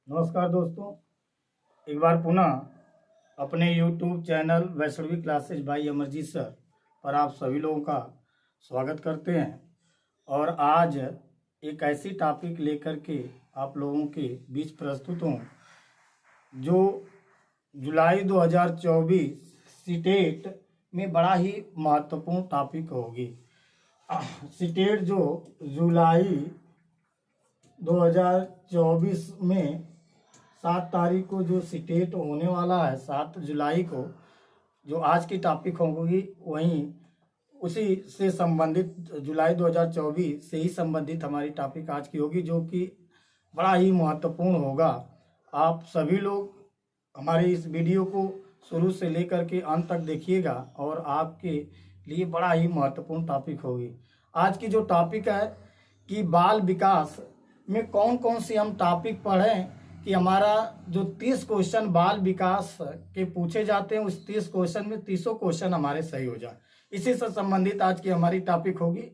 नमस्कार दोस्तों, एक बार पुनः अपने YouTube channel Vaishnavi classes by Amarjeet sir पर आप सभी लोगों का स्वागत करते हैं। और आज एक ऐसी टॉपिक लेकर के आप लोगों के बीच प्रस्तुत हूँ जो जुलाई 2024 सीटेट में बड़ा ही महत्वपूर्ण टॉपिक होगी। सीटेट जो जुलाई 2024 में 7 तारीख को जो सीटेट होने वाला है, 7 जुलाई को, जो आज की टॉपिक होगी वहीं उसी से संबंधित जुलाई 2024 से ही संबंधित हमारी टॉपिक आज की होगी, जो कि बड़ा ही महत्वपूर्ण होगा। आप सभी लोग हमारे इस वीडियो को शुरू से लेकर के अंत तक देखिएगा और आपके लिए बड़ा ही महत्वपूर्ण टॉपिक होगी। आज की जो टॉपिक है कि बाल विकास में कौन कौन सी हम टॉपिक पढ़ें कि हमारा जो 30 क्वेश्चन बाल विकास के पूछे जाते हैं उस 30 क्वेश्चन में 30 क्वेश्चन हमारे सही हो जाए। इसी से संबंधित आज की हमारी टॉपिक होगी।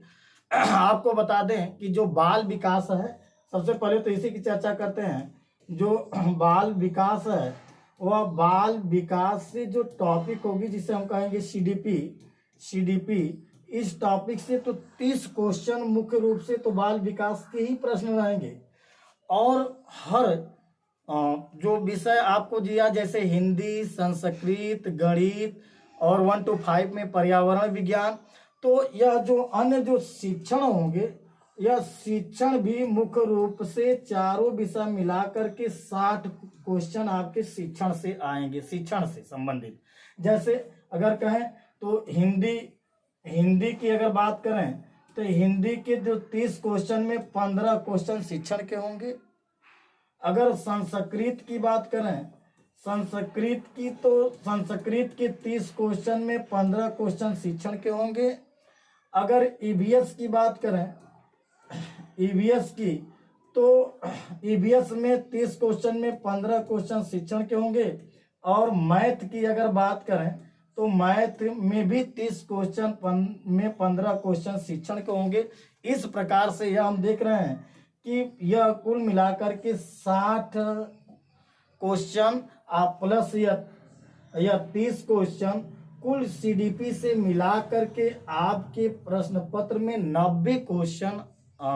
आपको बता दें कि जो बाल विकास है, सबसे पहले तो इसी की चर्चा करते हैं। जो बाल विकास है वह बाल विकास से जो टॉपिक होगी जिसे हम कहेंगे सीडीपी, इस टॉपिक से तो 30 क्वेश्चन मुख्य रूप से तो बाल विकास के ही प्रश्न रहेंगे। और हर जो विषय आपको दिया जैसे हिंदी, संस्कृत, गणित और 1 to 5 में पर्यावरण विज्ञान, तो यह जो अन्य जो शिक्षण होंगे, यह शिक्षण भी मुख्य रूप से चारों विषय मिलाकर के 60 क्वेश्चन आपके शिक्षण से आएंगे, शिक्षण से संबंधित। जैसे अगर कहें तो हिंदी की अगर बात करें तो हिंदी के जो 30 क्वेश्चन में 15 क्वेश्चन शिक्षण के होंगे। अगर संस्कृत की बात करें, संस्कृत के 30 क्वेश्चन में 15 क्वेश्चन शिक्षण के होंगे। अगर ईवीएस की बात करें, ईवीएस में 30 क्वेश्चन में 15 क्वेश्चन शिक्षण के होंगे। और मैथ की अगर बात करें तो मैथ में भी 30 क्वेश्चन में 15 क्वेश्चन शिक्षण के होंगे। इस प्रकार से यह हम देख रहे हैं कि यह कुल मिलाकर के 60 क्वेश्चन आप प्लस यह 30 क्वेश्चन कुल सीडीपी से मिला करके आपके प्रश्न पत्र में 90 क्वेश्चन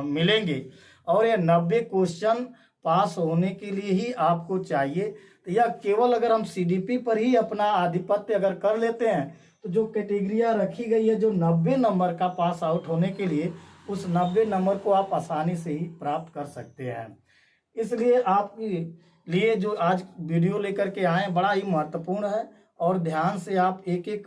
मिलेंगे। और यह 90 क्वेश्चन पास होने के लिए ही आपको चाहिए। तो यह केवल अगर हम सीडीपी पर ही अपना आधिपत्य अगर कर लेते हैं तो जो कैटेगरियाँ रखी गई है जो 90 नंबर का पास आउट होने के लिए, उस 90 नंबर को आप आसानी से ही प्राप्त कर सकते हैं। इसलिए आपके लिए जो आज वीडियो लेकर के आए बड़ा ही महत्वपूर्ण है और ध्यान से आप एक एक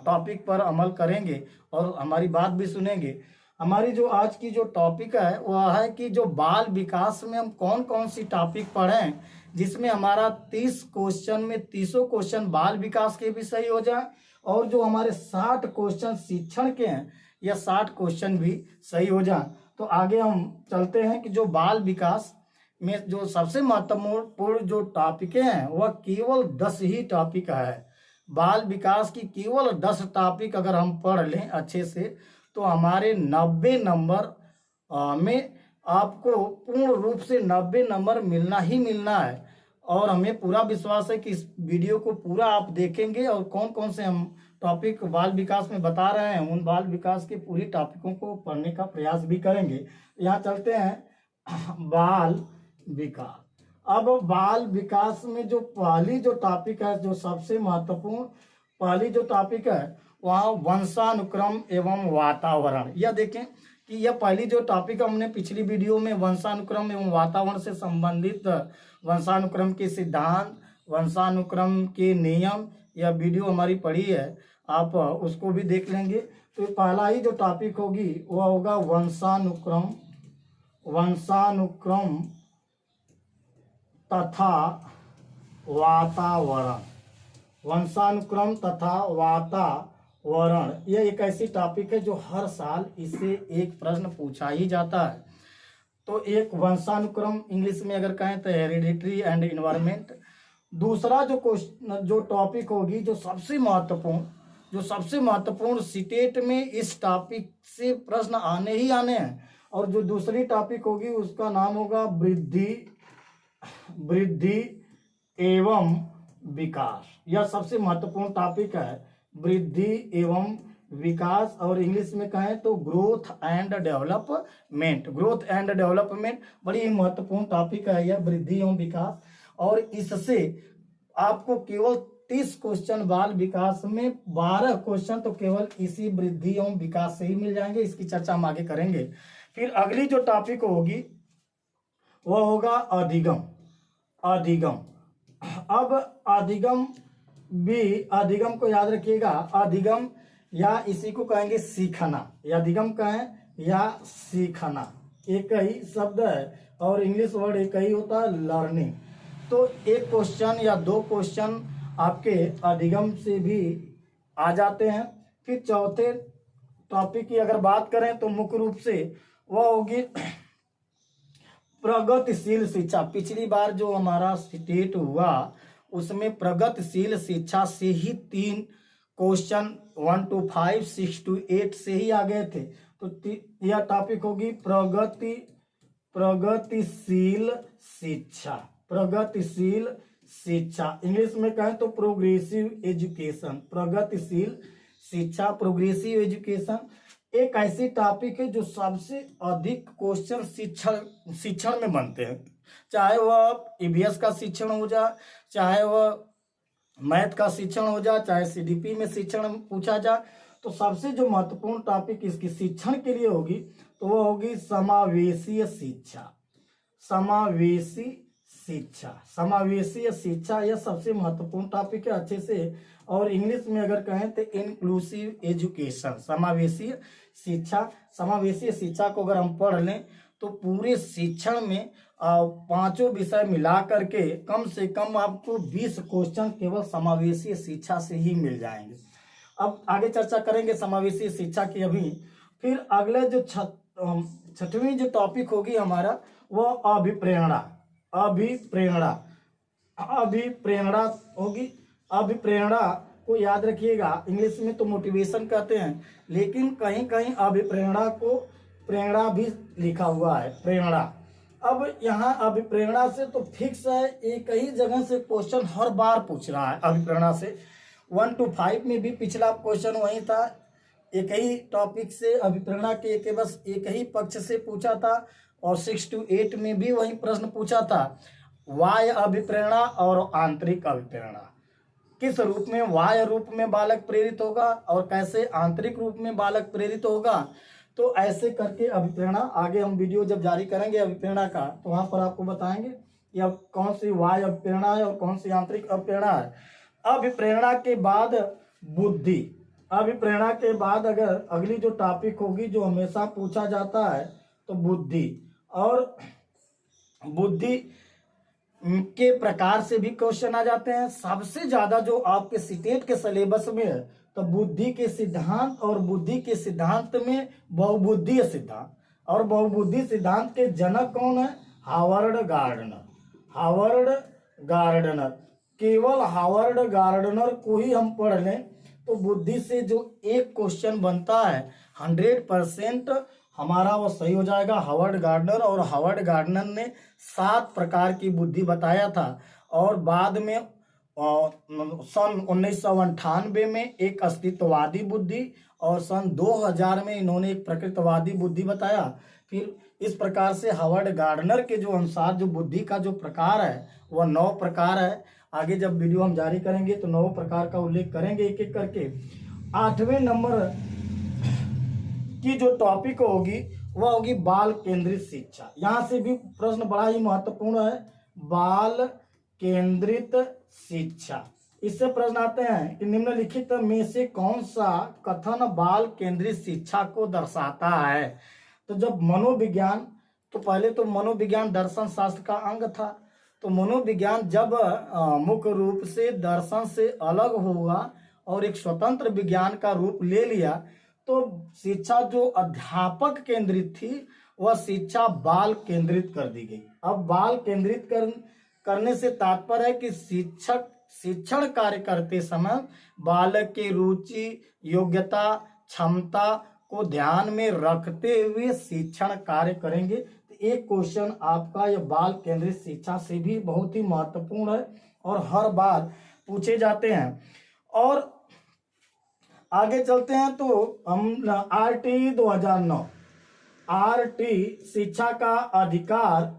टॉपिक पर अमल करेंगे और हमारी बात भी सुनेंगे। हमारी जो आज की जो टॉपिक है वह है कि जो बाल विकास में हम कौन कौन सी टॉपिक पढ़ें जिसमें हमारा 30 क्वेश्चन में 30 क्वेश्चन बाल विकास के भी सही हो जाए और जो हमारे 60 क्वेश्चन शिक्षण के हैं या 60 क्वेश्चन भी सही हो जाए। तो आगे हम चलते हैं कि जो बाल विकास में जो सबसे महत्वपूर्ण जो टॉपिक हैं वह केवल 10 ही टॉपिक है। बाल विकास की केवल 10 टॉपिक अगर हम पढ़ लें अच्छे से तो हमारे 90 नंबर में आपको पूर्ण रूप से 90 नंबर मिलना ही मिलना है। और हमें पूरा विश्वास है कि इस वीडियो को पूरा आप देखेंगे और कौन कौन से हम टॉपिक बाल विकास में बता रहे हैं उन बाल विकास के पूरी टॉपिकों को पढ़ने का प्रयास भी करेंगे। यहाँ चलते हैं बाल विकास। अब बाल विकास में जो पहली जो टॉपिक है, जो सबसे महत्वपूर्ण पहली जो टॉपिक है वहाँ वंशानुक्रम एवं वातावरण। यह देखें कि यह पहली जो टॉपिक हमने पिछली वीडियो में वंशानुक्रम एवं वातावरण से संबंधित वंशानुक्रम के सिद्धांत, वंशानुक्रम के नियम, यह वीडियो हमारी पढ़ी है, आप उसको भी देख लेंगे। तो पहला ही जो टॉपिक होगी वह होगा वंशानुक्रम तथा वातावरण। वंशानुक्रम तथा वातावरण यह एक ऐसी टॉपिक है जो हर साल इससे एक प्रश्न पूछा ही जाता है। तो एक वंशानुक्रम इंग्लिश में अगर कहें तो हेरिडिटरी एंड एनवायरनमेंट। दूसरा जो टॉपिक होगी जो सबसे महत्वपूर्ण सीटेट में इस टॉपिक से प्रश्न आने ही आने हैं। और जो दूसरी टॉपिक होगी उसका नाम होगा वृद्धि वृद्धि एवं विकास, यह सबसे महत्वपूर्ण टॉपिक है, वृद्धि एवं विकास। और इंग्लिश में कहें तो growth and development. Growth and development बड़ी ही महत्वपूर्ण टॉपिक है यह, वृद्धि एवं विकास। और इससे आपको केवल 30 क्वेश्चन बाल विकास में, 12 क्वेश्चन तो केवल इसी वृद्धि एवं विकास से ही मिल जाएंगे। इसकी चर्चा हम आगे करेंगे। फिर अगली जो टॉपिक होगी वह होगा अधिगम। अधिगम, अब अधिगम भी, अधिगम को याद रखिएगा, अधिगम या इसी को कहेंगे सीखना, या अधिगम कहें या सीखना, एक ही शब्द है और इंग्लिश वर्ड एक ही होता है, लर्निंग। तो एक क्वेश्चन या 2 क्वेश्चन आपके अधिगम से भी आ जाते हैं। फिर चौथे टॉपिक की अगर बात करें तो मुख्य रूप से वह होगी प्रगतिशील शिक्षा। पिछली बार जो हमारा स्टेट हुआ उसमें प्रगतिशील शिक्षा से ही 3 क्वेश्चन 1 to 5, 6 to 8 से ही आ गए थे। तो यह टॉपिक होगी प्रगतिशील शिक्षा। प्रगतिशील शिक्षा, इंग्लिश में कहें तो प्रोग्रेसिव एजुकेशन। प्रगतिशील शिक्षा, प्रोग्रेसिव एजुकेशन एक ऐसी टॉपिक है जो सबसे अधिक क्वेश्चन शिक्षण में बनते हैं, चाहे वह ईवीएस का शिक्षण हो जाए, चाहे वह मैथ का शिक्षण हो जाए, चाहे सीडीपी में शिक्षण पूछा जाए। तो सबसे जो महत्वपूर्ण टॉपिक इसकी शिक्षण के लिए होगी तो वह होगी समावेशीय शिक्षा। समावेशी शिक्षा, समावेशीय शिक्षा यह सबसे महत्वपूर्ण टॉपिक है अच्छे से। और इंग्लिश में अगर कहें तो इंक्लूसिव एजुकेशन, समावेशीय शिक्षा। समावेशीय शिक्षा को अगर हम पढ़ लें तो पूरे शिक्षण में 5 विषय मिला करके कम से कम आपको 20 क्वेश्चन केवल समावेशीय शिक्षा से ही मिल जाएंगे। अब आगे चर्चा करेंगे समावेशीय शिक्षा की अभी। फिर अगले जो 6वीं जो टॉपिक होगी हमारा वो अभिप्रेरणा। अभिप्रेरणा, अभिप्रेरणा होगी। अभिप्रेरणा को याद रखिएगा, इंग्लिश में तो मोटिवेशन कहते हैं, लेकिन कहीं कहीं अभिप्रेरणा को प्रेरणा भी लिखा हुआ है, प्रेरणा। अब यहाँ अभिप्रेरणा से तो फिक्स है, एक ही जगह से क्वेश्चन हर बार पूछ रहा है अभिप्रेरणा से। 1 to 5 में भी पिछला क्वेश्चन वही था, एक ही टॉपिक से अभिप्रेरणा के बस एक ही पक्ष से पूछा था। और 6 to 8 में भी वही प्रश्न पूछा था, बाह्य अभिप्रेरणा और आंतरिक अभिप्रेरणा। किस रूप में, बाह्य रूप में बालक प्रेरित होगा और कैसे आंतरिक रूप में बालक प्रेरित होगा। तो ऐसे करके अभिप्रेरणा, आगे हम वीडियो जब जारी करेंगे अभिप्रेरणा का तो वहां पर आपको बताएंगे या कौन सी बाह्य अभिप्रेरणा है और कौन सी आंतरिक अभिप्रेरणा है। अभिप्रेरणा के बाद बुद्धि। अभिप्रेरणा के बाद अगर अगली जो टॉपिक होगी जो हमेशा पूछा जाता है तो बुद्धि। और बुद्धि के प्रकार से भी क्वेश्चन आ जाते हैं। सबसे ज्यादा जो आपके स्टेट के सिलेबस में है तो बुद्धि के सिद्धांत, और बुद्धि के सिद्धांत में बहुबुद्धि सिद्धांत। और बहुबुद्धि सिद्धांत के जनक कौन है? Howard Gardner. हावर्ड गार्डनर, केवल हावर्ड गार्डनर को ही हम पढ़ लें तो बुद्धि से जो एक क्वेश्चन बनता है 100% हमारा वो सही हो जाएगा, हावर्ड गार्डनर। और हावर्ड गार्डनर ने 7 प्रकार की बुद्धि बताया था। और बाद में सन 1998 में एक अस्तित्ववादी बुद्धि और सन 2000 में इन्होंने एक प्रकृतवादी बुद्धि बताया। फिर इस प्रकार से हावर्ड गार्डनर के जो अनुसार जो बुद्धि का जो प्रकार है वह 9 प्रकार है। आगे जब वीडियो हम जारी करेंगे तो 9 प्रकार का उल्लेख करेंगे एक एक करके। 8वें नंबर की जो टॉपिक होगी वह होगी बाल केंद्रित शिक्षा। यहाँ से भी प्रश्न बड़ा ही महत्वपूर्ण है, बाल केंद्रित शिक्षा। इससे प्रश्न आते हैं कि निम्नलिखित में से कौन सा कथन बाल केंद्रित शिक्षा को दर्शाता है। तो जब मनोविज्ञान, तो पहले तो मनोविज्ञान दर्शन शास्त्र का अंग था, तो मनोविज्ञान जब मुख्य रूप से दर्शन से अलग होगा और एक स्वतंत्र विज्ञान का रूप ले लिया तो शिक्षा जो अध्यापक केंद्रित थी वह शिक्षा बाल केंद्रित कर दी गई। अब बाल केंद्रित करने से तात्पर्य है कि शिक्षक शिक्षण कार्य करते समय बालक की रुचि, योग्यता, क्षमता को ध्यान में रखते हुए शिक्षण कार्य करेंगे। तो एक क्वेश्चन आपका ये बाल केंद्रित शिक्षा से भी बहुत ही महत्वपूर्ण है और हर बार पूछे जाते हैं। और आगे चलते हैं तो हम आरटी 2009, आरटी शिक्षा का अधिकार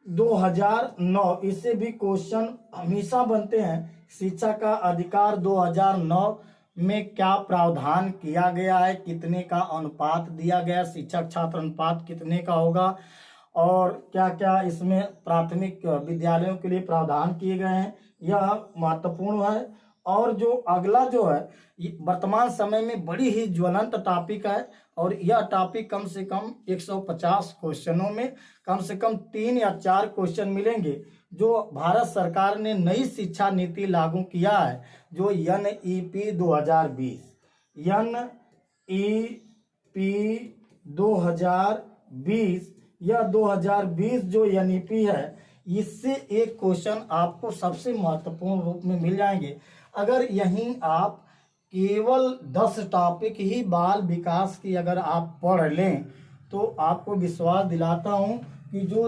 2009, इससे भी क्वेश्चन हमेशा बनते हैं। शिक्षा का अधिकार 2009 में क्या प्रावधान किया गया है, कितने का अनुपात दिया गया, शिक्षक छात्र अनुपात कितने का होगा और क्या क्या इसमें प्राथमिक विद्यालयों के लिए प्रावधान किए गए हैं, यह महत्वपूर्ण है। और जो अगला जो है वर्तमान समय में बड़ी ही ज्वलंत टॉपिक है और यह टॉपिक कम से कम 150 क्वेश्चनों में कम से कम 3 या 4 क्वेश्चन मिलेंगे। जो भारत सरकार ने नई शिक्षा नीति लागू किया है, जो NEP 2020, NEP 2020, यह 2020 जो NEP है, इससे एक क्वेश्चन आपको सबसे महत्वपूर्ण रूप में मिल जाएंगे। अगर यहीं आप केवल 10 टॉपिक ही बाल विकास की अगर आप पढ़ लें तो आपको विश्वास दिलाता हूं कि जो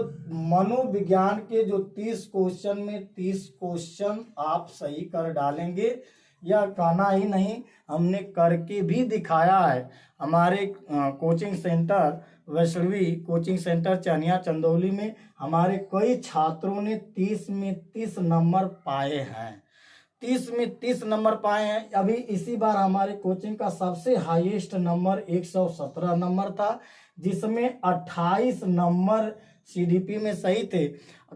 मनोविज्ञान के जो 30 क्वेश्चन में 30 क्वेश्चन आप सही कर डालेंगे। यह कहना ही नहीं, हमने करके भी दिखाया है। हमारे coaching centre Vaishnavi coaching centre चनिया चंदौली में हमारे कई छात्रों ने 30 में 30 नंबर पाए हैं, 30 में 30 नंबर पाए हैं। अभी इसी बार हमारे कोचिंग का सबसे हाईएस्ट नंबर 117 नंबर था, जिसमें 28 नंबर CDP में सही थे।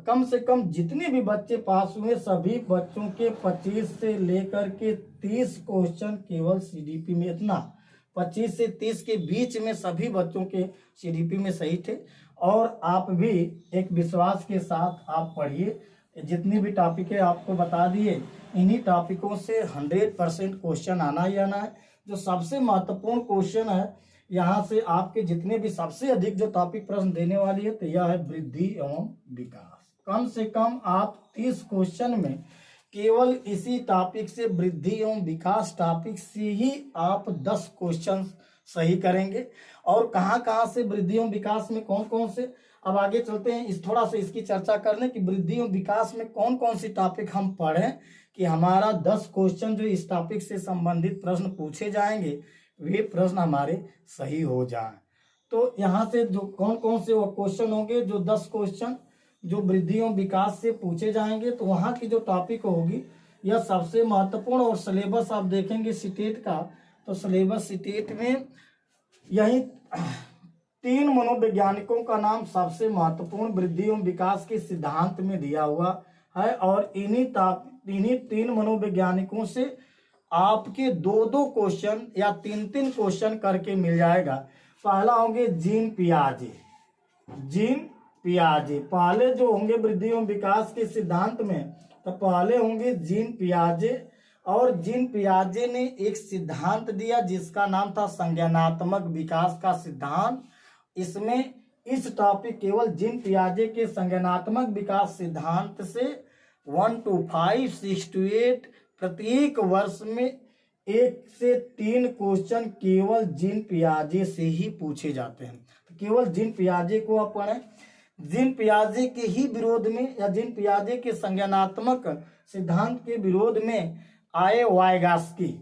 कम से कम जितने भी बच्चे पास हुए सभी बच्चों के 25 से लेकर के 30 क्वेश्चन केवल CDP में, इतना 25 से 30 के बीच में सभी बच्चों के CDP में सही थे। और आप भी एक विश्वास के साथ आप पढ़िए, जितनी भी टॉपिक है आपको बता दिए, इन्हीं टॉपिकों से 100% क्वेश्चन आना ही आना है। जो सबसे महत्वपूर्ण क्वेश्चन है यहाँ से आपके जितने भी सबसे अधिक जो टॉपिक प्रश्न देने वाली है तो यह है वृद्धि एवं विकास। कम से कम आप 30 क्वेश्चन में केवल इसी टॉपिक से वृद्धि एवं विकास टॉपिक से ही आप 10 क्वेश्चन सही करेंगे। और कहाँ कहाँ से वृद्धि एवं विकास में कौन कौन से, अब आगे चलते हैं इस थोड़ा सा इसकी चर्चा कर लें कि वृद्धि एवं विकास में कौन कौन सी टॉपिक हम पढ़ें कि हमारा 10 क्वेश्चन जो इस टॉपिक से संबंधित प्रश्न पूछे जाएंगे वे प्रश्न हमारे सही हो जाएं। तो यहाँ से जो कौन कौन से वो क्वेश्चन होंगे, जो 10 क्वेश्चन जो वृद्धि एवं विकास से पूछे जाएंगे, तो वहाँ की जो टॉपिक होगी यह सबसे महत्वपूर्ण। और सिलेबस आप देखेंगे सीटेट का, तो सिलेबस सीटेट में यही 3 मनोवैज्ञानिकों का नाम सबसे महत्वपूर्ण वृद्धि एवं विकास के सिद्धांत में दिया हुआ है। और इन्हीं 3 मनोवैज्ञानिकों से आपके 2-2 क्वेश्चन या 3-3 क्वेश्चन करके मिल जाएगा। पहला होंगे जीन पियाजे, जीन पियाजे पहले जो होंगे वृद्धि एवं विकास के सिद्धांत में, तो पहले होंगे जीन पियाजे। और जीन पियाजे ने एक सिद्धांत दिया जिसका नाम था संज्ञानात्मक विकास का सिद्धांत। इसमें इस टॉपिक केवल जीन पियाजे के संज्ञानात्मक विकास सिद्धांत से 1 to 5, 6 to 8 प्रत्येक वर्ष में 1 से 3 क्वेश्चन केवल जीन पियाजे से ही पूछे जाते हैं। तो केवल जीन पियाजे को आप पढ़ें। जीन पियाजे के ही विरोध में या जीन पियाजे के संज्ञानात्मक सिद्धांत के विरोध में आए वाइगॉस्की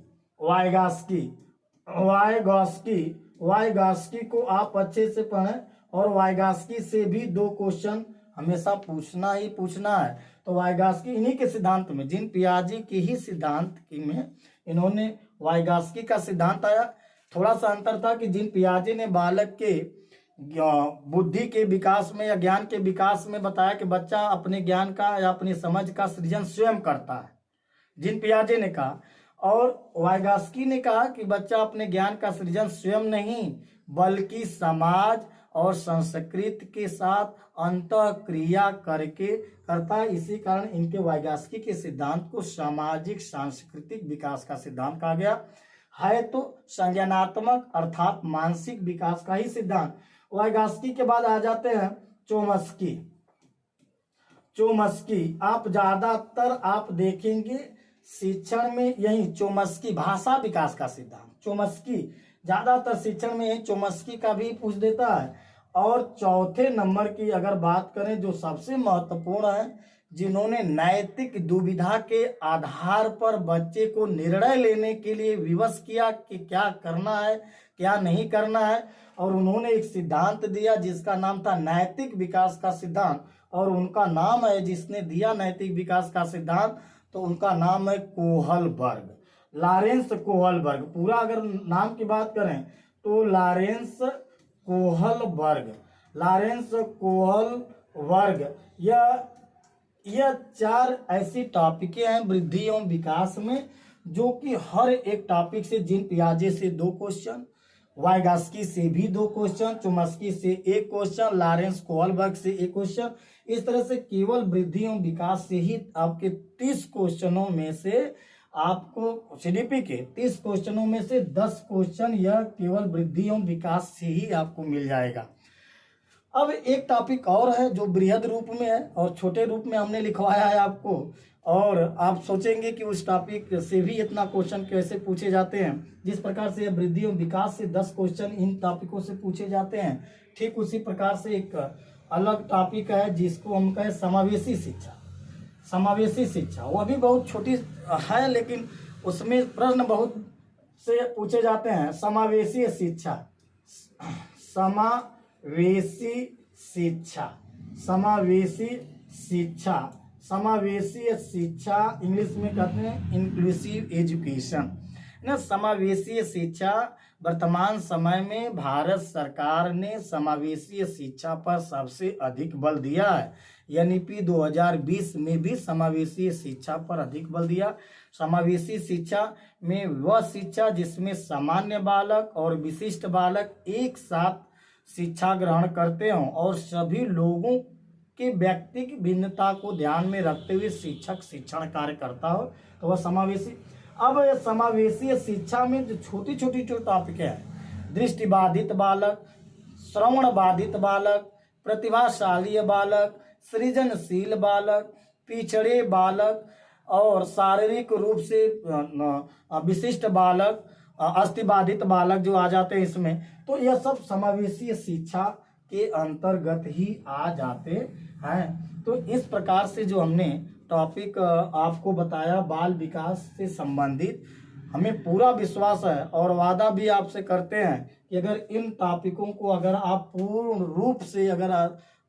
को आप अच्छे से पढ़ें। और वाइगॉस्की से भी 2 क्वेश्चन हमेशा पूछना ही पूछना है। तो वाइगॉस्की इन्हीं के सिद्धांत में, जीन पियाजे के ही सिद्धांत में इन्होंने वाइगॉस्की का सिद्धांत आया। थोड़ा सा अंतर था कि जीन पियाजे ने बालक के बुद्धि के विकास में या ज्ञान के विकास में बताया कि बच्चा अपने ज्ञान का या अपनी समझ का सृजन स्वयं करता है, जीन पियाजे ने कहा। और वाइगॉस्की ने कहा कि बच्चा अपने ज्ञान का सृजन स्वयं नहीं बल्कि समाज और संस्कृति के साथ अंतः क्रिया करके करता है। इसी कारण इनके वाइगॉस्की के सिद्धांत को सामाजिक सांस्कृतिक विकास का सिद्धांत कहा गया है। तो संज्ञानात्मक अर्थात मानसिक विकास का ही सिद्धांत। वाइगॉस्की के बाद आ जाते हैं चोम्स्की। आप ज्यादातर आप देखेंगे शिक्षण में यही चोम्स्की, भाषा विकास का सिद्धांत चोम्स्की, ज्यादातर शिक्षण में यही चोम्स्की का भी पूछ देता है। और चौथे नंबर की अगर बात करें जो सबसे महत्वपूर्ण है, जिन्होंने नैतिक दुविधा के आधार पर बच्चे को निर्णय लेने के लिए विवश किया कि क्या करना है क्या नहीं करना है, और उन्होंने एक सिद्धांत दिया जिसका नाम था नैतिक विकास का सिद्धांत, और उनका नाम है, जिसने दिया नैतिक विकास का सिद्धांत, तो उनका नाम है कोहलबर्ग, लॉरेंस कोहलबर्ग। पूरा अगर नाम की बात करें तो लॉरेंस कोहलबर्ग, लॉरेंस कोहलबर्ग। यह 4 ऐसी टॉपिकें हैं वृद्धि एवं विकास में, जो कि हर एक टॉपिक से जीन पियाजे से 2 क्वेश्चन, वाइगास्की से भी 2 क्वेश्चन, चोम्स्की से 1 क्वेश्चन, लॉरेंस कोहलबर्ग से 1 क्वेश्चन, इस तरह से केवल वृद्धि एवं विकास से ही आपके 30 क्वेश्चनों में से आपको सीडीपी के 30 क्वेश्चनों में से 10 क्वेश्चन यह केवल वृद्धि एवं विकास से ही आपको मिल जाएगा। अब एक टॉपिक और है जो बृहद रूप में है और छोटे रूप में हमने लिखवाया है आपको, और आप सोचेंगे कि उस टॉपिक से भी इतना क्वेश्चन कैसे पूछे जाते हैं। जिस प्रकार से वृद्धि एवं विकास से 10 क्वेश्चन इन टॉपिकों से पूछे जाते हैं, ठीक उसी प्रकार से एक अलग टॉपिक है जिसको हम कहें समावेशी शिक्षा। समावेशी शिक्षा वह भी बहुत छोटी है, लेकिन उसमें प्रश्न बहुत से पूछे जाते हैं। समावेशी शिक्षा, समावेशी शिक्षा, समावेशी शिक्षा, समावेशी शिक्षा इंग्लिश में कहते हैं इंक्लूसिव एजुकेशन ना। समावेशी शिक्षा, वर्तमान समय में भारत सरकार ने समावेशी शिक्षा पर सबसे अधिक बल दिया है। एनईपी 2020 में भी समावेशी शिक्षा पर अधिक बल दिया। समावेशी शिक्षा में वह शिक्षा जिसमें सामान्य बालक और विशिष्ट बालक एक साथ शिक्षा ग्रहण करते हों और सभी लोगों के व्यक्तिगत भिन्नता को ध्यान में रखते हुए शिक्षक शिक्षण कार्य करता हो, तो वह समावेशी। अब समावेशी शिक्षा में जो छोटी छोटी जो टॉपिक है, दृष्टिबाधित बालक, श्रवण बाधित बालक, प्रतिभाशाली बालक, सृजनशील बालक, पिछड़े बालक और शारीरिक रूप से विशिष्ट बालक, अस्थिबाधित बालक जो आ जाते हैं इसमें, तो यह सब समावेशी शिक्षा के अंतर्गत ही आ जाते हैं। तो इस प्रकार से जो हमने टॉपिक आपको बताया बाल विकास से संबंधित, हमें पूरा विश्वास है और वादा भी आपसे करते हैं कि अगर इन टॉपिकों को अगर आप पूर्ण रूप से अगर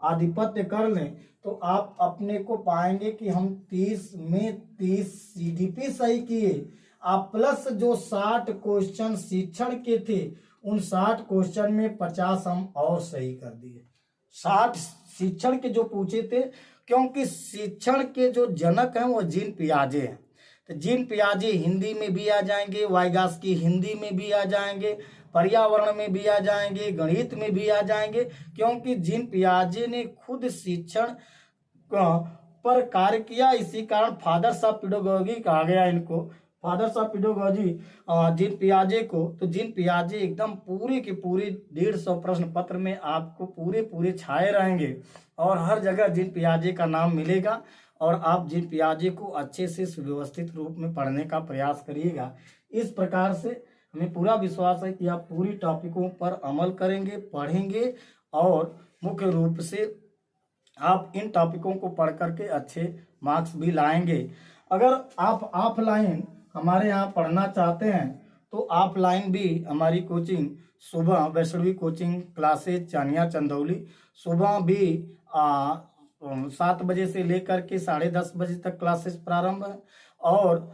आधिपत्य कर लें तो आप अपने को पाएंगे कि हम 30 में 30 सीडीपी सही किए, आप प्लस जो 60 क्वेश्चन शिक्षण के थे उन 60 क्वेश्चन में 50 हम और सही कर दिए। 60 शिक्षण के जो पूछे थे, क्योंकि शिक्षण के जो जनक हैं वो जीन पियाजे हैं, तो जीन पियाजे हिंदी में भी आ जाएंगे, वाइगास्की हिंदी में भी आ जाएंगे, पर्यावरण में भी आ जाएंगे, गणित में भी आ जाएंगे, क्योंकि जीन पियाजे ने खुद शिक्षण पर कार्य किया। इसी कारण फादर्स ऑफ पेडागोजी कहा गया इनको, फादर्स ऑफ पेडागोजी जीन पियाजे को। तो जीन पियाजे एकदम पूरे के पूरे 150 प्रश्न पत्र में आपको पूरे छाए रहेंगे और हर जगह जीन पियाजे का नाम मिलेगा, और आप जीन पियाजे को अच्छे से सुव्यवस्थित रूप में पढ़ने का प्रयास करिएगा। इस प्रकार से हमें पूरा विश्वास है कि आप पूरी टॉपिकों पर अमल करेंगे, पढ़ेंगे और मुख्य रूप से आप इन टॉपिकों को पढ़ करके अच्छे मार्क्स भी लाएंगे। अगर आप ऑफलाइन हमारे यहाँ पढ़ना चाहते हैं तो ऑफलाइन भी हमारी कोचिंग सुबह वैष्णवी कोचिंग क्लासेज चानिया चंदौली सुबह भी 7 बजे से लेकर के 10:30 बजे तक क्लासेस प्रारंभ है, और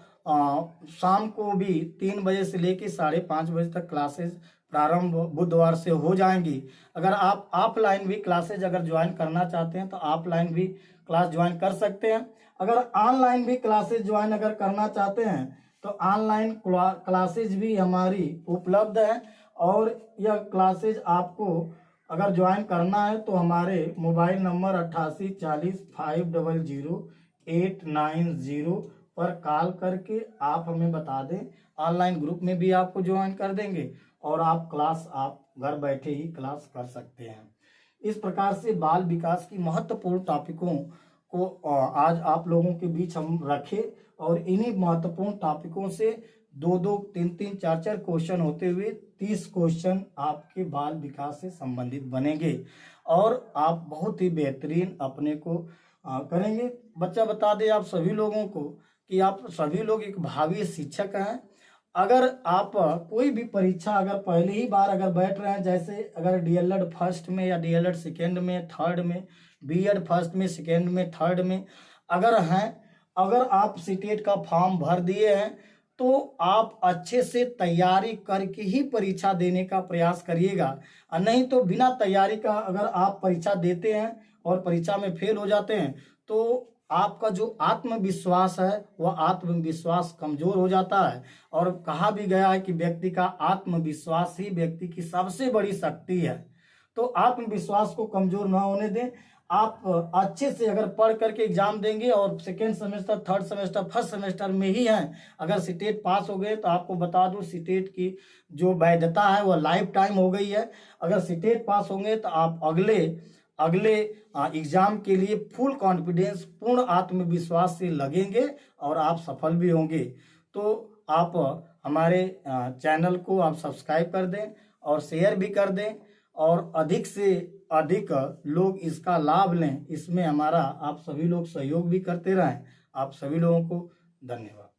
शाम को भी 3 बजे से लेकर 5:30 बजे तक क्लासेस प्रारंभ बुधवार से हो जाएंगी। अगर आप ऑफलाइन भी क्लासेज अगर ज्वाइन करना चाहते हैं तो ऑफलाइन भी क्लास ज्वाइन कर सकते हैं। अगर ऑनलाइन भी क्लासेज ज्वाइन अगर करना चाहते हैं तो ऑनलाइन क्लासेज भी हमारी उपलब्ध है, और यह क्लासेज आपको अगर ज्वाइन करना है तो हमारे मोबाइल नंबर 88 40 500 890 पर कॉल करके आप हमें बता दें। ऑनलाइन ग्रुप में भी आपको ज्वाइन कर देंगे और आप घर बैठे ही क्लास कर सकते हैं। इस प्रकार से बाल विकास की महत्वपूर्ण टॉपिकों को आज आप लोगों के बीच हम रखे, और इन्हीं महत्वपूर्ण टॉपिकों से दो दो तीन तीन चार चार क्वेश्चन होते हुए 30 क्वेश्चन आपके बाल विकास से संबंधित बनेंगे और आप बहुत ही बेहतरीन अपने को करेंगे। बच्चा बता दे आप सभी लोगों को कि आप सभी लोग एक भावी शिक्षक हैं। अगर आप कोई भी परीक्षा अगर पहली ही बार अगर बैठ रहे हैं, जैसे अगर डीएलएड फर्स्ट में या डीएलएड सेकेंड में थर्ड में, बीएड फर्स्ट में सेकेंड में थर्ड में अगर हैं, अगर आप सीटेट का फॉर्म भर दिए हैं तो आप अच्छे से तैयारी करके ही परीक्षा देने का प्रयास करिएगा। और नहीं तो बिना तैयारी का अगर आप परीक्षा देते हैं और परीक्षा में फेल हो जाते हैं तो आपका जो आत्मविश्वास है वह आत्मविश्वास कमजोर हो जाता है। और कहा भी गया है कि व्यक्ति का आत्मविश्वास ही व्यक्ति की सबसे बड़ी शक्ति है। तो आत्मविश्वास को कमजोर ना होने दें। आप अच्छे से अगर पढ़ करके एग्जाम देंगे और second semester third semester first semester में ही हैं, अगर सीटेट पास हो गए तो आपको बता दूं सीटेट की जो वैधता है वह लाइफ टाइम हो गई है। अगर सीटेट पास होंगे तो आप अगले एग्जाम के लिए फुल कॉन्फिडेंस पूर्ण आत्मविश्वास से लगेंगे और आप सफल भी होंगे। तो आप हमारे चैनल को आप सब्सक्राइब कर दें और शेयर भी कर दें और अधिक से अधिक लोग इसका लाभ लें। इसमें हमारा आप सभी लोग सहयोग भी करते रहें। आप सभी लोगों को धन्यवाद।